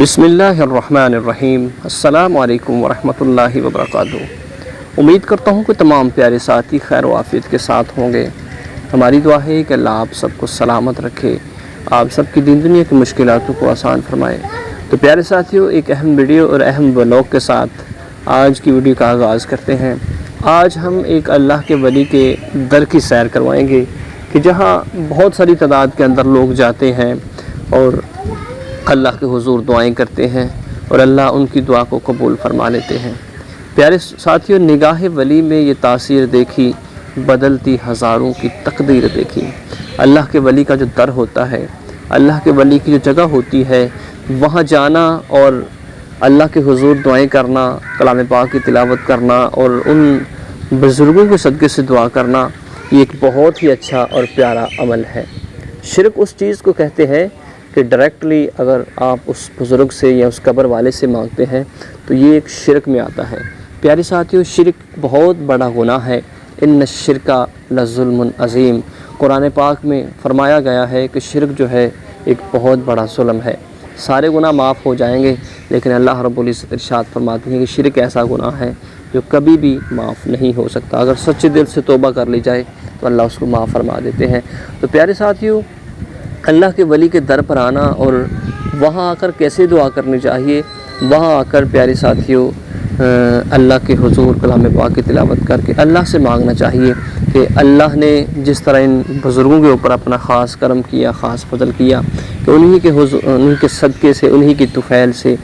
بسم اللہ الرحمن الرحیم۔ السلام علیکم ورحمۃ اللہ وبرکاتہ۔ امید کرتا ہوں کہ تمام پیارے ساتھی خیر و عافیت کے ساتھ ہوں گے۔ ہماری دعا ہے کہ اللہ آپ سب کو سلامت رکھے، آپ سب کی دین دنیا کی مشکلاتوں کو آسان فرمائے۔ تو پیارے ساتھیوں، ایک اہم ویڈیو اور اہم ولاگ کے ساتھ آج کی ویڈیو کا آغاز کرتے ہیں۔ آج ہم ایک اللہ کے ولی کے در کی سیر کروائیں گے کہ جہاں بہت ساری تعداد کے اندر لوگ جاتے ہیں اور اللہ کے حضور دعائیں کرتے ہیں اور اللہ ان کی دعا کو قبول فرما لیتے ہیں۔ پیارے ساتھیوں، نگاہ ولی میں یہ تاثیر دیکھی، بدلتی ہزاروں کی تقدیر دیکھی۔ اللہ کے ولی کا جو در ہوتا ہے، اللہ کے ولی کی جو جگہ ہوتی ہے، وہاں جانا اور اللہ کے حضور دعائیں کرنا، کلام پاک کی تلاوت کرنا اور ان بزرگوں کے صدقے سے دعا کرنا، یہ ایک بہت ہی اچھا اور پیارا عمل ہے۔ شرک اس چیز کو کہتے ہیں کہ ڈائریکٹلی اگر آپ اس بزرگ سے یا اس قبر والے سے مانگتے ہیں تو یہ ایک شرک میں آتا ہے۔ پیارے ساتھیوں، شرک بہت بڑا گناہ ہے۔ ان الشرک لظلم عظیم، قرآن پاک میں فرمایا گیا ہے کہ شرک جو ہے ایک بہت بڑا ظلم ہے۔ سارے گناہ معاف ہو جائیں گے، لیکن اللہ رب العزت ارشاد فرماتے ہیں کہ شرک ایسا گناہ ہے جو کبھی بھی معاف نہیں ہو سکتا۔ اگر سچے دل سے توبہ کر لی جائے تو اللہ اس کو معاف فرما دیتے ہیں۔ تو پیارے ساتھیوں، اللہ کے ولی کے در پر آنا اور وہاں آ کر کیسے دعا کرنی چاہیے، وہاں آ کر پیارے ساتھیوں اللہ کے حضور کلام پاک کی تلاوت کر کے اللہ سے مانگنا چاہیے کہ اللہ نے جس طرح ان بزرگوں کے اوپر اپنا خاص کرم کیا، خاص فضل کیا، کہ انہی کے صدقے سے، انہی کی طفیل سے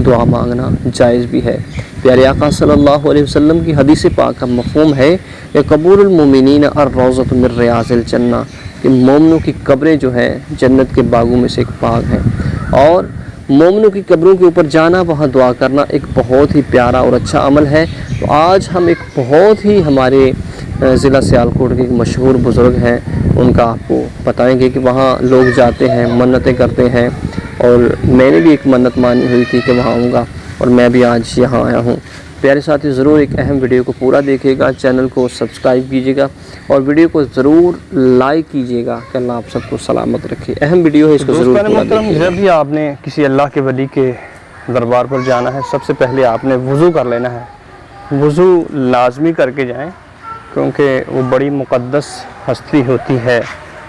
دعا مانگنا جائز بھی ہے۔ پیارے آقا صلی اللہ علیہ وسلم کی حدیث پاک کا مفہوم ہے کہ قبور المومنین الروضۃ من ریاض الجنہ، کہ مومنوں کی قبریں جو ہیں جنت کے باغوں میں سے ایک باغ ہیں، اور مومنوں کی قبروں کے اوپر جانا، وہاں دعا کرنا ایک بہت ہی پیارا اور اچھا عمل ہے۔ تو آج ہم ایک بہت ہی ہمارے ضلع سیالکوٹ کے ایک مشہور بزرگ ہیں، ان کا آپ کو بتائیں گے کہ وہاں لوگ جاتے ہیں، منتیں کرتے ہیں، اور میں نے بھی ایک منت مانی ہوئی تھی کہ وہاں آؤں گا، اور میں بھی آج یہاں آیا ہوں۔ پیارے ساتھی، ضرور ایک اہم ویڈیو کو پورا دیکھیے گا، چینل کو سبسکرائب کیجیے گا اور ویڈیو کو ضرور لائک کیجیے گا کہ اللہ آپ سب کو سلامت رکھے۔ اہم ویڈیو ہے، اس کو ضرور پورا دیکھیے۔ جب بھی آپ نے کسی اللہ کے ولی کے دربار پر جانا ہے، سب سے پہلے آپ نے وضو کر لینا ہے۔ وضو لازمی کر کے جائیں، کیونکہ وہ بڑی مقدس ہستی ہوتی ہے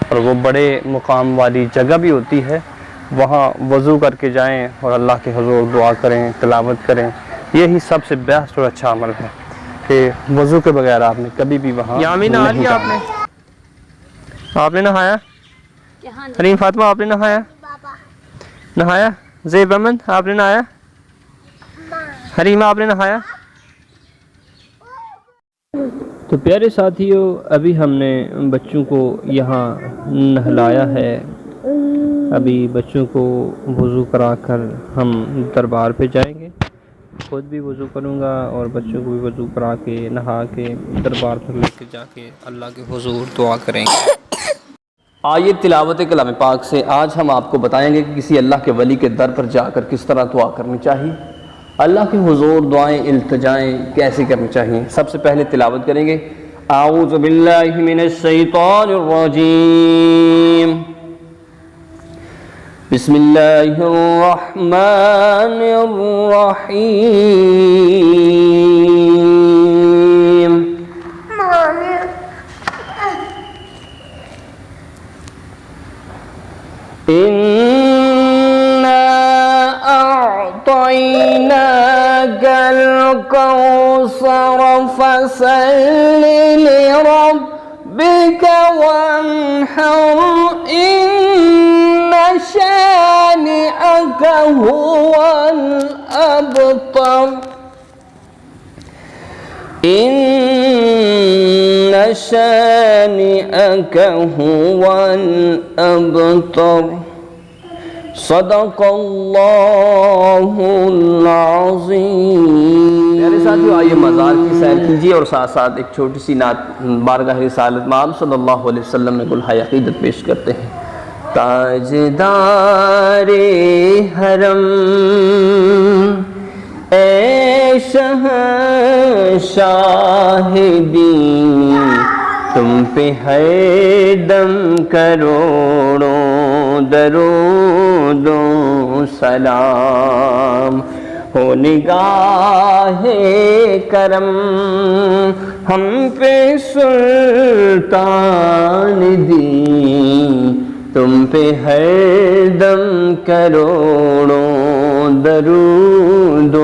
اور وہ بڑے مقام والی جگہ بھی ہوتی ہے۔ وہاں وضو کر کے جائیں اور اللہ کے حضور دعا کریں، تلاوت کریں۔ یہی سب سے بیسٹ اور اچھا عمل ہے کہ وضو کے بغیر آپ نے کبھی بھی وہاں نہیں جانا۔ آپ نے نہایا؟ حلیم فاطمہ، آپ نے نہایا؟ نہایا؟ زیب امن، آپ نے نہایا؟ حلیمہ، آپ نے نہایا؟ تو پیارے ساتھیوں، ابھی ہم نے بچوں کو یہاں نہلایا ہے۔ ابھی بچوں کو وضو کرا کر ہم دربار پہ جائیں گے۔ خود بھی وضو کروں گا اور بچوں کو بھی وضو کرا کے نہا کے دربار پر لے کے جا کے اللہ کے حضور دعا کریں گے۔ آئیے تلاوت کلام پاک سے آج ہم آپ کو بتائیں گے کہ کسی اللہ کے ولی کے در پر جا کر کس طرح دعا کرنی چاہیے، اللہ کے حضور دعائیں التجائیں کیسے کرنی چاہیے۔ سب سے پہلے تلاوت کریں گے، اعوذ باللہ من الشیطان الرجیم، بسم اللہ الرحمن الرحیم۔ اِنَّا أَعْطَيْنَاكَ الْكَوْثَرَ فَصَلِّ لِرَبِّكَ وَانْحَرْ إِنَّ شَانِئَكَ هُوَ الْأَبْتَرُ۔ إِنَّ شَانِئَكَ هُوَ الْأَبْتَرُ۔ صدق اللہ العظیم۔ پیارے ساتھیو، آئیے مزار کی سیر کیجیے اور ساتھ ساتھ ایک چھوٹی سی نعت بارگاہ رسالت مآب صلی اللہ علیہ وسلم میں گلہائے عقیدت پیش کرتے ہیں۔ تاجدار حرم اے شہنشاہ دین، تم پہ ہر دم کروڑوں درود و سلام ہو نگاہ کرم ہم پہ سلطان دی، تم پہ ہر دم کروڑوں درود و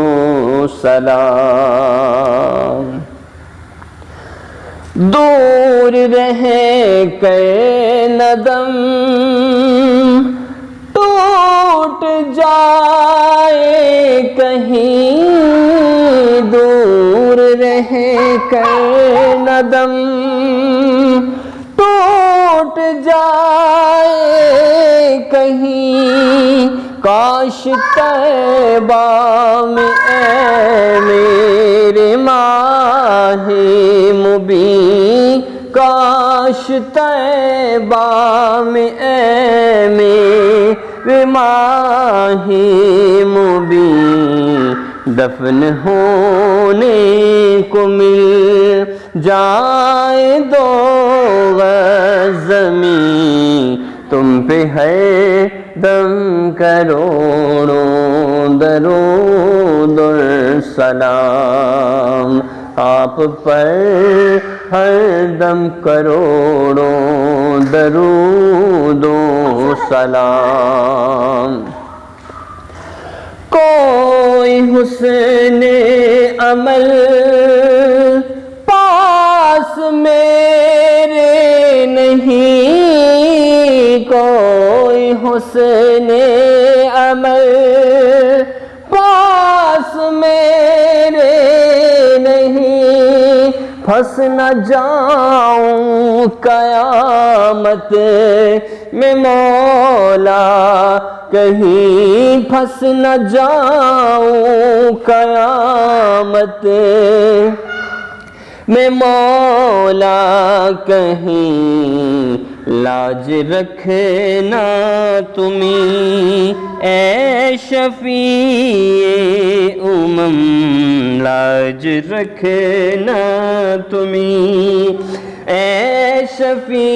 سلام۔ دور رہ کر ندم ٹوٹ جائے کہیں، دور رہ کر ندم ٹوٹ جائے کہیں، کاش طیبہ میں اے میرے ماہ مبین، کاش طیبہ میں اے میرے ماہ مبین، دفن ہونے کو مل جائے دو زمین، تم پہ ہے دم کروڑوں درود و سلام، آپ پر ہر دم کروڑوں درود و سلام۔ کوئی حسن عمل پاس میرے نہیں، کوئی حسن عمل پاس میرے نہیں، پھنس نہ جاؤں قیامت میں مولا کہیں، پھنس نہ جاؤں قیامت میں مولا کہیں، لاج رکھنا تمہیں اے شفیع امم، لاج رکھنا تمہیں اے شفیع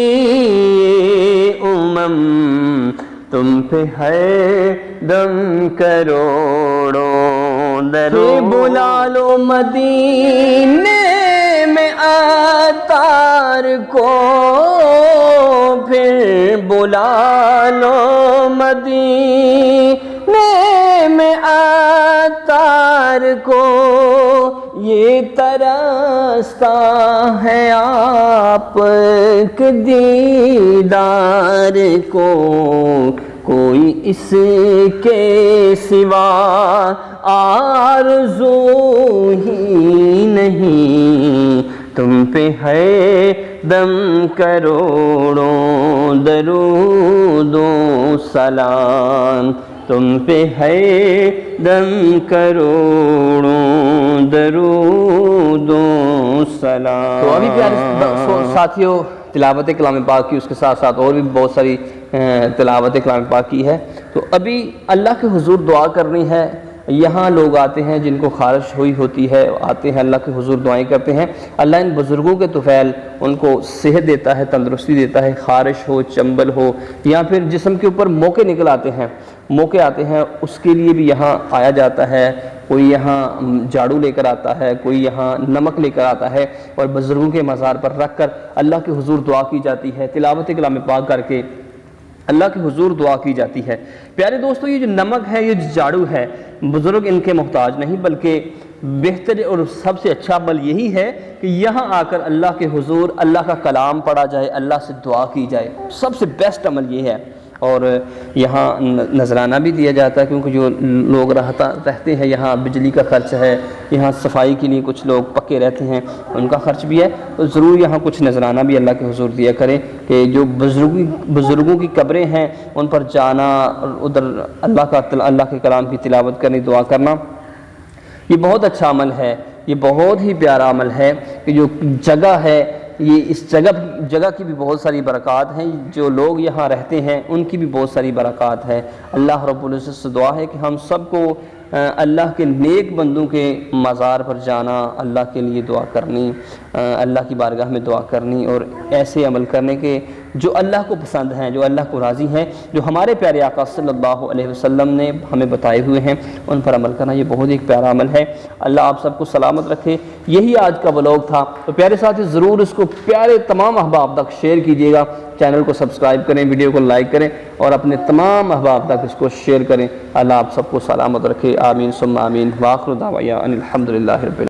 امم، تم پہ ہے دم کروڑوں درود، بلا لو مدینے میں عطار کو، پھر بلا لو مدینے میں عطار کو، یہ ترستا ہے آپ کے دیدار کو، کوئی اس کے سوا آرزو ہی نہیں، تم پہ ہے دم کروڑوں درود و سلام، تم پہ ہے دم کروڑوں درود و سلام۔ تو ابھی پیارے ساتھیوں تلاوت کلام پاک کی، اس کے ساتھ ساتھ اور بھی بہت ساری تلاوت کلام پاک کی ہے، تو ابھی اللہ کے حضور دعا کرنی ہے۔ یہاں لوگ آتے ہیں جن کو خارش ہوئی ہوتی ہے، آتے ہیں اللہ کے حضور دعائیں کرتے ہیں، اللہ ان بزرگوں کے طفیل ان کو صحت دیتا ہے، تندرستی دیتا ہے، خارش ہو، چنبل ہو، یا پھر جسم کے اوپر موقع نکل آتے ہیں، موقع آتے ہیں، اس کے لیے بھی یہاں آیا جاتا ہے۔ کوئی یہاں جھاڑو لے کر آتا ہے، کوئی یہاں نمک لے کر آتا ہے، اور بزرگوں کے مزار پر رکھ کر اللہ کے حضور دعا کی جاتی ہے، تلاوت کلام پاک کر کے اللہ کے حضور دعا کی جاتی ہے۔ پیارے دوستو، یہ جو نمک ہے، یہ جو جھاڑو ہے، بزرگ ان کے محتاج نہیں، بلکہ بہتر اور سب سے اچھا عمل یہی ہے کہ یہاں آ کر اللہ کے حضور اللہ کا کلام پڑھا جائے، اللہ سے دعا کی جائے، سب سے بیسٹ عمل یہ ہے۔ اور یہاں نذرانہ بھی دیا جاتا ہے، کیونکہ جو لوگ رہتے ہیں یہاں، بجلی کا خرچ ہے، یہاں صفائی کے لیے کچھ لوگ پکے رہتے ہیں، ان کا خرچ بھی ہے، تو ضرور یہاں کچھ نذرانہ بھی اللہ کے حضور دیا کریں، کہ جو بزرگوں کی قبریں ہیں ان پر جانا، اور ادھر اللہ کے کلام کی تلاوت کرنی، دعا کرنا، یہ بہت اچھا عمل ہے، یہ بہت ہی پیارا عمل ہے کہ جو جگہ ہے، یہ اس جگہ کی بھی بہت ساری برکات ہیں، جو لوگ یہاں رہتے ہیں ان کی بھی بہت ساری برکات ہے۔ اللہ رب العزت سے دعا ہے کہ ہم سب کو اللہ کے نیک بندوں کے مزار پر جانا، اللہ کے لیے دعا کرنی، اللہ کی بارگاہ میں دعا کرنی اور ایسے عمل کرنے کے جو اللہ کو پسند ہیں، جو اللہ کو راضی ہیں، جو ہمارے پیارے آقا صلی اللہ علیہ وسلم نے ہمیں بتائے ہوئے ہیں، ان پر عمل کرنا یہ بہت ایک پیارا عمل ہے۔ اللہ آپ سب کو سلامت رکھے۔ یہی آج کا ولاگ تھا، تو پیارے ساتھی ضرور اس کو پیارے تمام احباب تک شیئر کیجیے گا، چینل کو سبسکرائب کریں، ویڈیو کو لائک کریں اور اپنے تمام احباب تک اس کو شیئر کریں۔ اللہ آپ سب کو سلامت رکھے، آمین ثم آمین، وآخر دعوانا ان الحمدللہ رب العالمین۔